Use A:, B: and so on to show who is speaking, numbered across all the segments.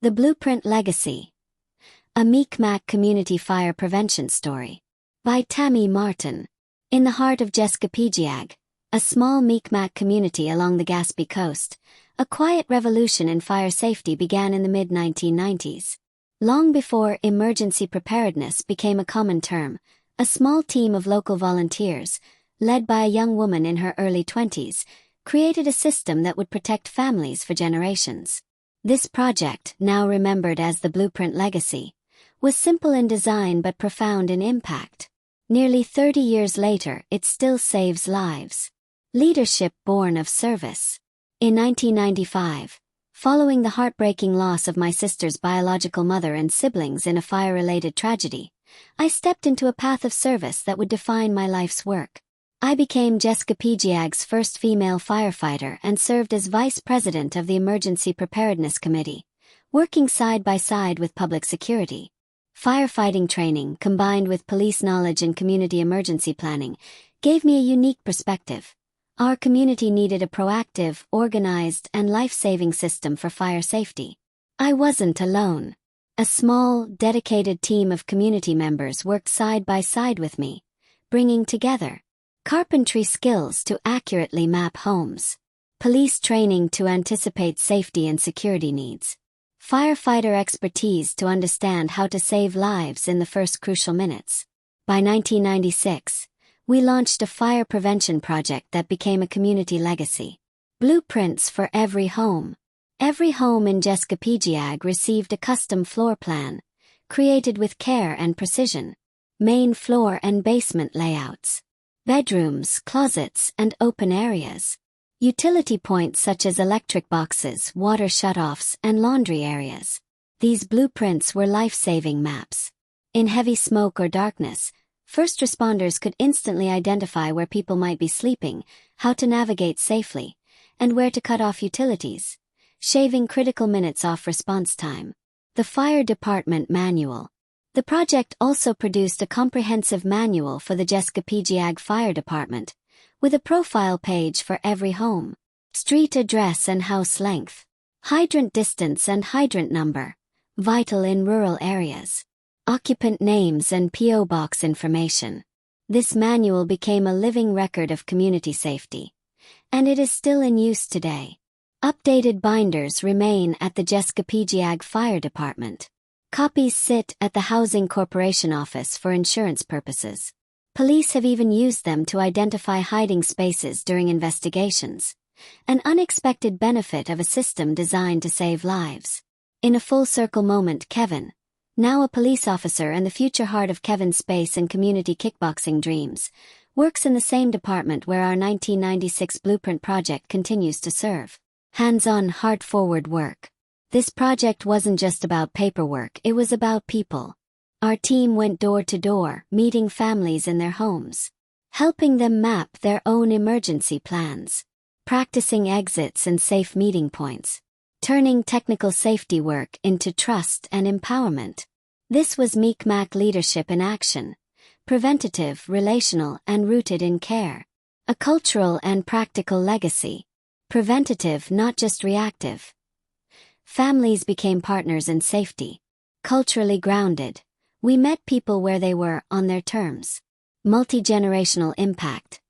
A: The Blueprint Legacy. A Kmaq Community Fire Prevention Story. By Tammy Martin. In the heart of Kmaq, a small Kmaq community along the Gaspé coast, a quiet revolution in fire safety began in the mid-1990s. Long before emergency preparedness became a common term, a small team of local volunteers, led by a young woman in her early 20s, created a system that would protect families for generations. This project, now remembered as the Blueprint Legacy, was simple in design but profound in impact. Nearly 30 years later, it still saves lives. Leadership born of service. In 1995, following the heartbreaking loss of my sister's biological mother and siblings in a fire-related tragedy, I stepped into a path of service that would define my life's work. I became Kmaq's first female firefighter and served as vice president of the Emergency Preparedness Committee, working side by side with public security. Firefighting training, combined with police knowledge and community emergency planning, gave me a unique perspective. Our community needed a proactive, organized, and life-saving system for fire safety. I wasn't alone. A small, dedicated team of community members worked side by side with me, bringing together carpentry skills to accurately map homes, police training to anticipate safety and security needs, firefighter expertise to understand how to save lives in the first crucial minutes. By 1996, we launched a fire prevention project that became a community legacy. Blueprints for every home. Every home in Kmaq received a custom floor plan, created with care and precision. Main floor and basement layouts. Bedrooms, closets, and open areas. Utility points such as electric boxes, water shutoffs, and laundry areas. These blueprints were life-saving maps. In heavy smoke or darkness, first responders could instantly identify where people might be sleeping, how to navigate safely, and where to cut off utilities, shaving critical minutes off response time. The Fire Department Manual. The project also produced a comprehensive manual for the Kmaq Fire Department, with a profile page for every home, street address and house length, hydrant distance and hydrant number, vital in rural areas, occupant names and P.O. box information. This manual became a living record of community safety, and it is still in use today. Updated binders remain at the Kmaq Fire Department. Copies sit at the Housing Corporation office for insurance purposes. Police have even used them to identify hiding spaces during investigations, an unexpected benefit of a system designed to save lives. In a full-circle moment, Kevin, now a police officer and the future heart of Kevin's space and community kickboxing dreams, works in the same department where our 1996 Blueprint project continues to serve. Hands-on, heart-forward work. This project wasn't just about paperwork, it was about people. Our team went door to door, meeting families in their homes, helping them map their own emergency plans, practicing exits and safe meeting points, turning technical safety work into trust and empowerment. This was Kmaq leadership in action, preventative, relational, and rooted in care. A cultural and practical legacy. Preventative, not just reactive. Families became partners in safety. Culturally grounded. We met people where they were, on their terms. Multi-generational impact.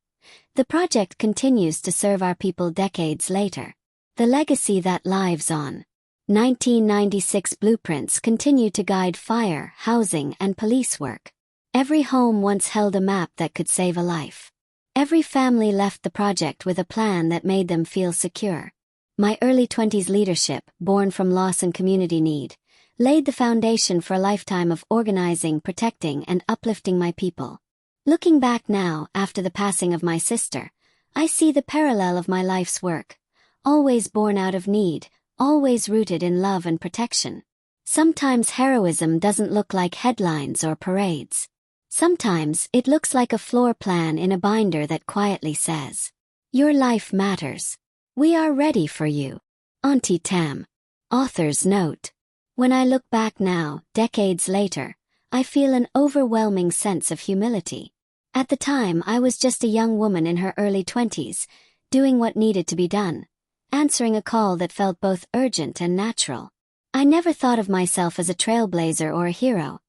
A: The project continues to serve our people decades later. The legacy that lives on. 1996 blueprints continue to guide fire, housing, and police work. Every home once held a map that could save a life. Every family left the project with a plan that made them feel secure. My early 20s leadership, born from loss and community need, laid the foundation for a lifetime of organizing, protecting, and uplifting my people. Looking back now, after the passing of my sister, I see the parallel of my life's work. Always born out of need, always rooted in love and protection. Sometimes heroism doesn't look like headlines or parades. Sometimes it looks like a floor plan in a binder that quietly says, "Your life matters. We are ready for you." Auntie Tam. Author's note. When I look back now, decades later, I feel an overwhelming sense of humility. At the time, I was just a young woman in her early 20s, doing what needed to be done, answering a call that felt both urgent and natural. I never thought of myself as a trailblazer or a hero.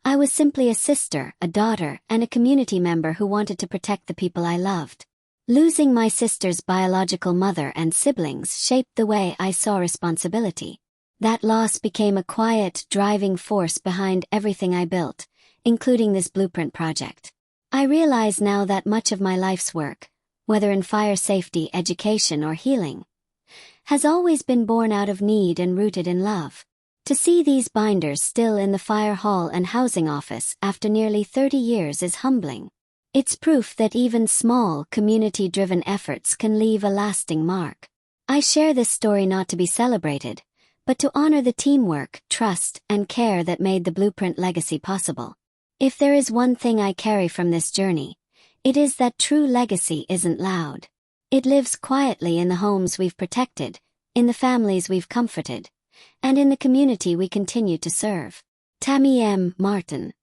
A: I was simply a sister, a daughter, and a community member who wanted to protect the people I loved. Losing my sister's biological mother and siblings shaped the way I saw responsibility. That loss became a quiet, driving force behind everything I built, including this blueprint project. I realize now that much of my life's work, whether in fire safety, education, or healing, has always been born out of need and rooted in love. To see these binders still in the fire hall and housing office after nearly 30 years is humbling. It's proof that even small, community-driven efforts can leave a lasting mark. I share this story not to be celebrated, but to honor the teamwork, trust, and care that made the blueprint legacy possible. If there is one thing I carry from this journey, it is that true legacy isn't loud. It lives quietly in the homes we've protected, in the families we've comforted, and in the community we continue to serve. Kmaq Martin.